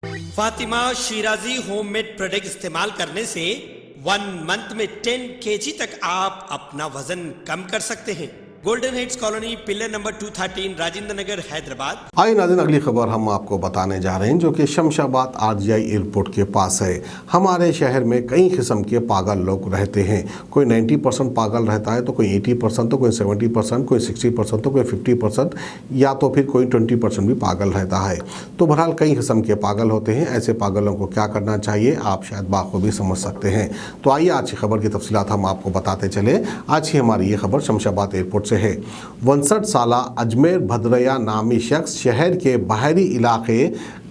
Fatima Shirazi homemade product इस्तेमाल करने से 1 मंथ में 10 kg तक आप अपना वजन कम कर सकते हैं। Golden Heights colony, pillar number 213, Rajendra Nagar, Hyderabad. आइए नाज़रीन, अगली खबर हम आपको बताने जा रहे हैं जो कि शमशाबाद आरजीआई एयरपोर्ट के पास है। हमारे शहर में कई किस्म के पागल लोग रहते हैं। कोई 90% पागल रहता है, तो कोई 80%, तो कोई 70%, कोई 60%, तो कोई 50%, या तो फिर कोई 20% भी पागल रहता है। तो बहरहाल कई किस्म के पागल होते हैं। ऐसे पागलों को क्या करना चाहिए, आप शायद बाखूबी समझ सकते हैं। तो आइए आज की खबर की तफसीलात हम आपको बताते चले। आज की हमारी ये खबर शमशाबाद एयरपोर्ट से है। 59 साला अजमेर भद्रैया नामी शख्स शहर के बाहरी इलाके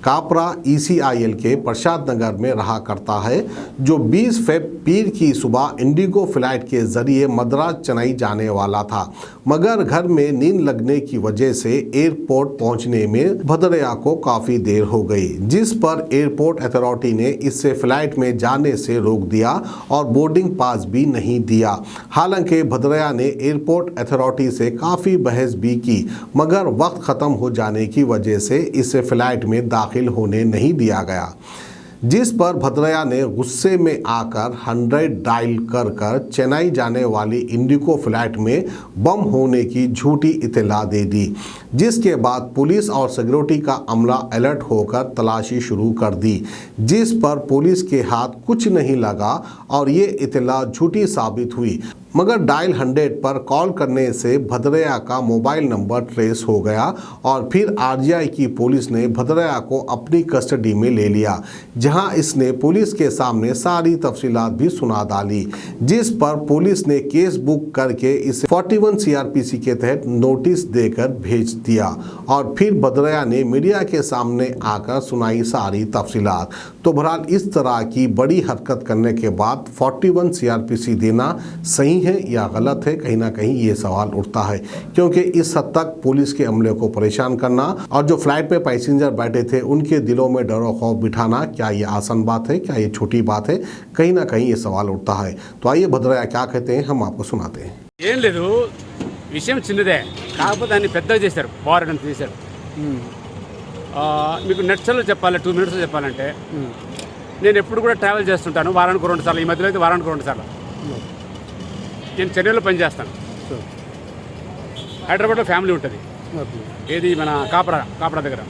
कापरा ECIL के प्रसाद नगर में रहा करता है, जो 20 फेब पीर की सुबह इंडिगो फ्लाइट के जरिए मद्रास चेन्नई जाने वाला था, मगर घर में नींद लगने की वजह से एयरपोर्ट पहुंचने में भद्रैया को काफ़ी देर हो गई, जिस पर एयरपोर्ट अथॉरिटी ने इससे फ्लाइट में जाने से रोक दिया और बोर्डिंग पास भी नहीं दिया। हालांकि भद्रैया ने एयरपोर्ट अथॉरिटी से काफ़ी बहस भी की, मगर वक्त ख़त्म हो जाने की वजह से इसे फ्लाइट में दाखिल होने नहीं दिया गया, जिस पर भद्रैया ने गुस्से में आकर 100 डायल कर चेन्नई जाने वाली इंडिगो फ्लाइट में बम होने की झूठी इत्तला दे दी, जिसके बाद पुलिस और सिक्योरिटी का अमला अलर्ट होकर तलाशी शुरू कर दी, जिस पर पुलिस के हाथ कुछ नहीं लगा और ये इत्तला झूठी साबित हुई। मगर डायल 100 पर कॉल करने से भद्रैया का मोबाइल नंबर ट्रेस हो गया और फिर आरजीआई की पुलिस ने भद्रैया को अपनी कस्टडी में ले लिया, जहां इसने पुलिस के सामने सारी तफसीलात भी सुना डाली, जिस पर पुलिस ने केस बुक करके इसे 41 CRPC के तहत नोटिस देकर भेज दिया और फिर भद्रैया ने मीडिया के सामने आकर सुनाई सारी तफसीलात। तो बहरहाल इस तरह की बड़ी हरकत करने के बाद 41 CRPC देना सही है या गलत है, कहीं ना कहीं ये सवाल उठता है, क्योंकि इस हद तक पुलिस के अमले को परेशान करना और जो फ्लाइट में पैसेंजर बैठे थे उनके दिलों में डर और खौफ बिठाना, क्या ये आसान बात है, क्या ये छोटी बात है, कहीं ना कहीं ये सवाल उठता है। तो आइए भद्रैया क्या कहते हैं, हम आपको सुनाते हैं। ఏం లేదు, విషయం చిన్నదే, కాకపోతే దాన్ని పెద్దగా చేశారు, పోరాటం చేశారు. మీకు నెట్స్లో చెప్పాలి, 2 minutes చెప్పాలంటే, నేను ఎప్పుడు కూడా ట్రావెల్ చేస్తుంటాను, వారానికి 2 సార్లు. ఈ మధ్యలో అయితే వారానికి 2 సార్లు. నేను చెన్నైలో పనిచేస్తాను. హైదరాబాద్లో ఫ్యామిలీ ఉంటుంది, ఏది మన కాపరా దగ్గర.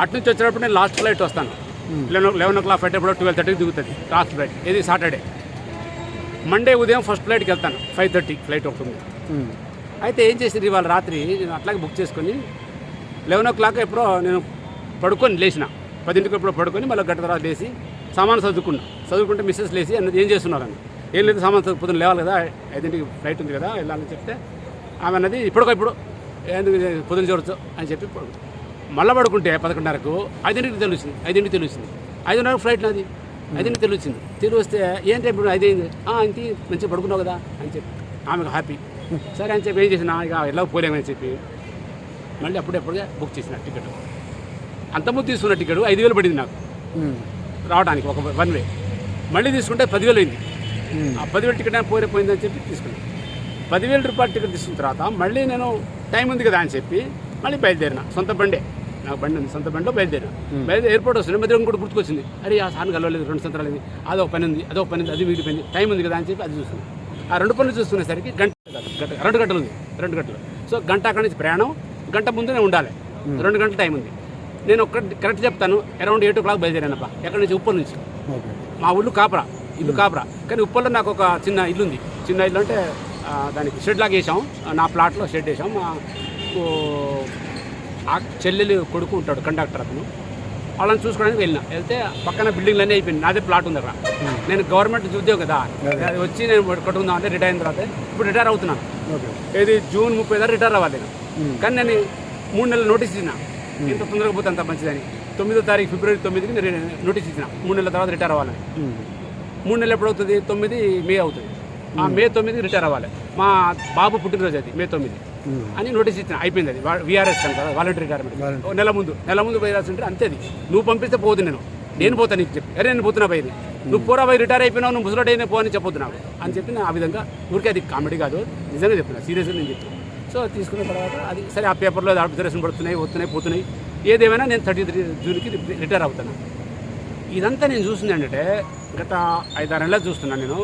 అటు నుంచి వచ్చేటప్పుడు నేను లాస్ట్ ఫ్లైట్ వస్తాను, 11 o'clock ఫ్లైట్, ఎప్పుడో 12:30కి దిగుతుంది లాస్ట్ ఫ్లైట్. ఇది సాటర్డే. మండే ఉదయం ఫస్ట్ ఫ్లైట్కి వెళ్తాను, 5:30 ఫ్లైట్ ఒకటి. అయితే ఏం చేసింది, ఇవాళ రాత్రి నేను అట్లాగే బుక్ చేసుకొని 11 o'clock ఎప్పుడో నేను పడుకొని లేచిన, 10ంటికి ఎప్పుడో పడుకొని మళ్ళీ గంట తర్వాత లేచి సామాను చదువుకుంటే మిస్సెస్ లేచి అన్నది ఏం చేస్తున్నారని. ఏం లేదు, సామాను పొద్దున్న లేవాలి కదా, 5ంటికి ఫ్లైట్ ఉంది కదా వెళ్ళాలని చెప్తే ఆమె అన్నది ఇప్పుడు ఎందుకు పొద్దున్న చూడొచ్చు అని చెప్పి మళ్ళీ పడుకుంటే 11:30కు 5ంటికి తెలుస్తుంది. 5:30 ఫ్లైట్ నాది, 5ంటికి తెలివస్తే ఏంటి ఇప్పుడు 5 అయింది, ఇంటి మంచిగా పడుకున్నావు కదా అని చెప్పి ఆమెకు హ్యాపీ. సరే అని చెప్పి ఏం చేసిన, ఇక ఎలా పోలేమని చెప్పి మళ్ళీ అప్పుడెప్పుడుగా బుక్ చేసిన టికెట్. అంతకుముందు తీసుకున్న టికెట్ 5,000 పడింది నాకు రావడానికి, ఒక 1 way. మళ్ళీ తీసుకుంటే 10,000 అయింది. ఆ 10,000 టికెట్ పోయిందని చెప్పి తీసుకున్నాను. 10,000 రూపాయల టికెట్ తీసుకున్న తర్వాత మళ్ళీ నేను టైం ఉంది కదా అని చెప్పి మళ్ళీ బయలుదేరిన. సొంత బండే, నాకు బండి ఉంది, సొంత బండిలో బయలుదేరిన. ఎయిర్పోర్ట్ వస్తుంది, మధ్య ఇంకోటి గుర్తుకొచ్చింది, అరే ఆ సార్ని కలవలేదు, 2 సంవత్సరాలు అయింది, అదొక పని ఉంది, అది మిగిలిపోయింది, టైం ఉంది కదా అని చెప్పి అది చూస్తున్నాను. ఆ 2 పనులు చూసుకునేసరికి 2 గంటలు ఉంది, 2 గంటలు. సో గంట అక్కడి నుంచి ప్రయాణం, గంట ముందునే ఉండాలి, 2 గంటల టైం ఉంది. నేను కరెక్ట్ చెప్తాను, అరౌండ్ 8 o'clock బయలుదేరానప్ప. ఎక్కడి నుంచి, ఉప్పల్ నుంచి. మా ఊళ్ళు ఇల్లు కాపరా, కానీ ఉప్పల్లో నాకు ఒక చిన్న ఇల్లు ఉంది. చిన్న ఇల్లు అంటే దానికి షెడ్ లాగా వేసాం, నా ప్లాట్లో షెడ్ వేసాం. ఆ చెల్లెలు కొడుకు ఉంటాడు కండక్టర్, అతను వాళ్ళని చూసుకోవడానికి వెళ్తే పక్కన బిల్డింగ్లు అన్నీ అయిపోయింది, నాదే ప్లాట్ ఉంది అక్కడ. నేను గవర్నమెంట్ ఉద్యోగం కదా, వచ్చి నేను కట్టుకుందాం అంటే రిటైర్ అయిన తర్వాత ఇప్పుడు రిటైర్ అవుతున్నాను. ఇది June 30 దాకా రిటైర్ అవ్వాలి నేను. కానీ నేను 3 నెలలు నోటీస్ ఇచ్చిన, ఇంత తొందరగా పోతే అంత మంచిదని. 9వ తారీఖు February 9కి నేను నోటీస్ ఇచ్చిన, 3 నెలల తర్వాత రిటైర్ అవ్వాలని. 3 నెలలు ఎప్పుడు అవుతుంది, 9 May అవుతుంది. ఆ May 9కి రిటైర్ అవ్వాలి. మా బాబు పుట్టినరోజు అది May 9 అని నోటీస్ ఇచ్చిన, అయిపోయింది. అది VRS కదా, వాలంటరీ రిటైర్మెంట్. నెల ముందు పోయి రాసి ఉంటే అంతే. అది నువ్వు పంపిస్తే పోదు, నేను పోతాను నీకు చెప్పి, అరే నేను పోతున్నా పోయి, నువ్వు పోరా పోయి రిటైర్ అయిపోయినావు, నువ్వు ముసలోడైనా పో అని చెప్పొద్దు నాకు అని చెప్పి ఆ విధంగా. ఊరికే అది కామెడీ కాదు, నిజంగా చెప్తున్నా, సీరియస్గా నేను చెప్తాను. సో తీసుకున్న తర్వాత అది సరే, ఆ పేపర్లో అబ్జర్వేషన్ పడుతున్నాయి, పోతున్నాయి. ఏదేమైనా నేను 33 జూన్కి రిటైర్ అవుతాను. ఇదంతా నేను చూసింది ఏంటంటే గత 5-6 నెలలు చూస్తున్నాను నేను.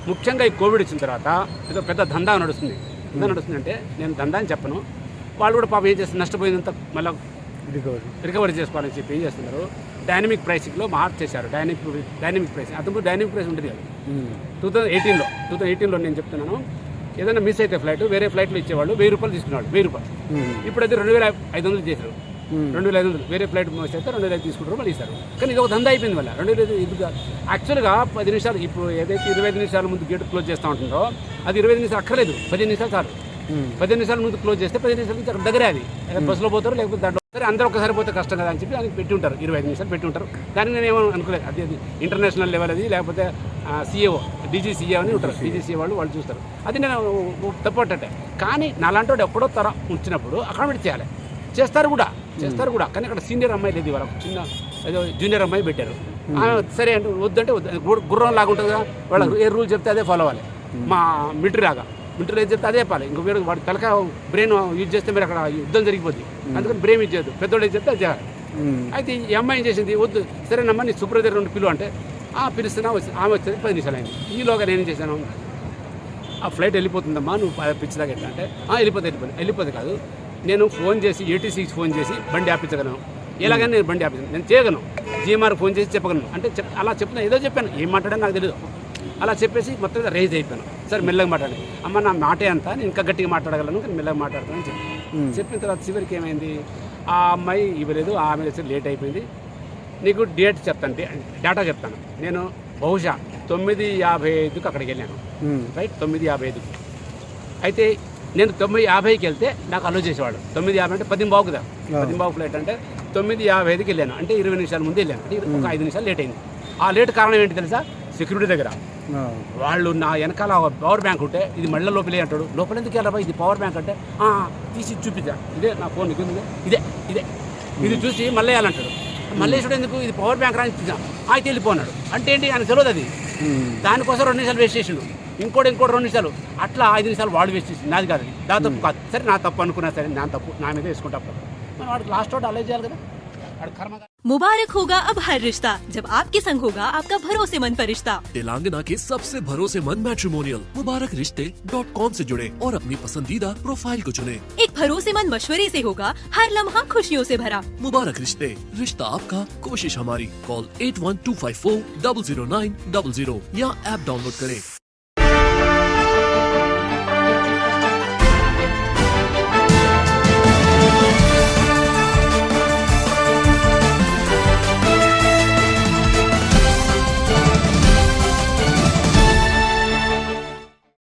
ముఖ్యంగా ఈ కోవిడ్ వచ్చిన తర్వాత ఏదో పెద్ద దందా నడుస్తుంది. ఎంత నడుస్తుందంటే నేను దందా అని చెప్పను, వాళ్ళు కూడా పాపం ఏం చేస్తారు, నష్టపోయినంత మళ్ళీ రికవరీ చేసుకోవాలని చెప్పి ఏం చేస్తున్నారు, డైనమిక్ ప్రైసింగ్లో మార్చేశారు. డైనమిక్ ప్రైసింగ్ అంతకు డైనమిక్ ప్రైస్ ఉంటుంది కదా. 2018లో నేను చెప్తున్నాను, ఏదైనా మిస్ అయితే ఫ్లైట్ వేరే ఫ్లైట్లో ఇచ్చేవాళ్ళు 1000 రూపాయలు తీసుకునేవాళ్ళు, 1000 రూపాయలు. ఇప్పుడు అయితే 2500 చేశారు. 2500 వేరే ఫ్లైట్ మిస్ అయితే 2500 తీసుకుంటారు, మళ్ళీ ఇస్తారు. కానీ ఇది ఒక దందా అయిపోయింది. మళ్ళీ 2500 ఇది యాక్చువల్గా 10 నిమిషాలు, ఇప్పుడు ఏదైతే 25 నిమిషాల ముందు గేట్ క్లోజ్ చేస్తూ ఉంటుందో అది 25 నిమిషాలు అక్కర్లేదు, 15 నిమిషాలు చాలు. 15 నిమిషాల ముందు క్లోజ్ చేస్తే 15 నిమిషాల నుంచి అక్కడ దగ్గరే అది బస్సులో పోతారు, లేకపోతే దాంట్లో సరే అందరూ ఒకసారి పోతే కష్టం కదా అని చెప్పి దానికి పెట్టి ఉంటారు, 25 నిమిషాలు పెట్టి ఉంటారు. దానికి నేను ఏమో అనుకోలేదు, అది ఇంటర్నేషనల్ లెవెల్ అది, లేకపోతే సిఏఓ DGCA అని ఉంటారు, DGCA వాళ్ళు చూస్తారు. అది నేను తప్పట్టే. కానీ నాలాంటి వాడు ఎక్కడో తర ఉంచినప్పుడు అకామిడేట్ చేస్తారు కూడా. కానీ అక్కడ సీనియర్ అమ్మాయి లేదు, వాళ్ళ చిన్న ఏదో జూనియర్ అమ్మాయి పెట్టారు. సరే అంటే వద్దంటే గుర్రం లాగా ఉంటుంది కదా, వాళ్ళకి ఏ రూల్ చెప్తే అదే ఫాలో అవ్వాలి. మా మిలిటరీ ఏది చెప్తే అదే చెప్పాలి. ఇంక వేరే వాడి తలక బ్రెయిన్ యూజ్ చేస్తే మీరు అక్కడ యుద్ధం జరిగిపోద్ది. అందుకని బ్రెయిన్ యూజ్ చేయొద్దు, పెద్దోళ్ళు ఏది చెప్తే అది చేయాలి. అయితే ఈ అమ్మాయి ఏం చేసింది, వద్దు సరేనమ్మా నీ సూపర్వైజర్ నుండి పిలువ అంటే పిలుస్తున్నా ఆమె వచ్చేది 10 నిమిషాలు అయింది. ఈలోగా నేను ఏం చేశాను, ఆ ఫ్లైట్ వెళ్ళిపోతుందమ్మా నువ్వు పిచ్చిదాకా ఎట్లా అంటే వెళ్ళిపోతే కాదు, నేను ఫోన్ చేసి ATCకి ఫోన్ చేసి బండి ఆపించగలను, ఎలాగైనా నేను బండి ఆపించను, నేను చేయగలను. GMR ఫోన్ చేసి చెప్పగలను అంటే అలా చెప్తున్నా, ఏదో చెప్పాను, ఏం మాట్లాడాను నాకు తెలియదు. అలా చెప్పేసి మొత్తం రేజ్ అయిపోయాను. సరే మెల్లగా మాట్లాడాను, అమ్మ నా మాటే అంతా, నేను ఇంకా గట్టిగా మాట్లాడగలను, కానీ మెల్లగా మాట్లాడతానని చెప్పిన తర్వాత చివరికి ఏమైంది, ఆ అమ్మాయి ఇవ్వలేదు, ఆమె లేట్ అయిపోయింది. నీకు డేట్ చెప్తాను, డేటా చెప్తాను. నేను బహుశా 9:55కి అక్కడికి వెళ్ళాను, రైట్ 9:55కి. అయితే నేను 9:50కి వెళ్తే నాకు అలో చేసేవాడు. 9:50 అంటే 10:15 కదా, 10:15 ఫ్లైట్ అంటే 9:55కి వెళ్ళాను, అంటే 20 నిమిషాల ముందు వెళ్ళాను, అంటే ఒక 5 నిమిషాలు లేట్ అయింది. ఆ లేట్ కారణం ఏంటి తెలుసా, సెక్యూరిటీ దగ్గర వాళ్ళు నా వెనకాల పవర్ బ్యాంక్ ఉంటే ఇది మళ్ళీ లోపలే అంటాడు, లోపల ఎందుకు వెళ్ళరా ఇది పవర్ బ్యాంక్ అంటే తీసి చూపిద్దా, ఇదే నా ఫోన్ ఇదే ఇది చూసి మళ్ళీ వేయాలంటాడు. మల్లేశ్వరుడు ఎందుకు ఇది పవర్ బ్యాంక్ రాని అయితే వెళ్ళిపోన్నాడు అంటే ఏంటి అని తెలియదు. అది దానికోసం 2 నిమిషాలు వేస్ట్ చేసిండు, ఇంకోటి 2 నిమిషాలు, అట్లా 5 నిమిషాలు వాడు వేస్ట్ చేసింది. నాది కాదు, నా తప్పు కాదు. సరే నా తప్పు అనుకున్నా సరే, నా తప్పు నా మీద వేసుకుంటా. మనం వాడికి లాస్ట్ అవుట్ అలే చేయాలి కదా, వాడు కర్మ. मुबारक होगा अब हर रिश्ता जब आपके संग होगा आपका भरोसेमंद फरिश्ता। तेलंगाना के सबसे भरोसेमंद मैट्रिमोनियल मुबारकरिश्ते.com से जुड़े और अपनी पसंदीदा प्रोफाइल को चुने। एक भरोसेमंद मशवरे से होगा हर लम्हा खुशियों से भरा। मुबारक रिश्ते, रिश्ता आपका, कोशिश हमारी। कॉल 8125400900 या ऐप डाउनलोड करें।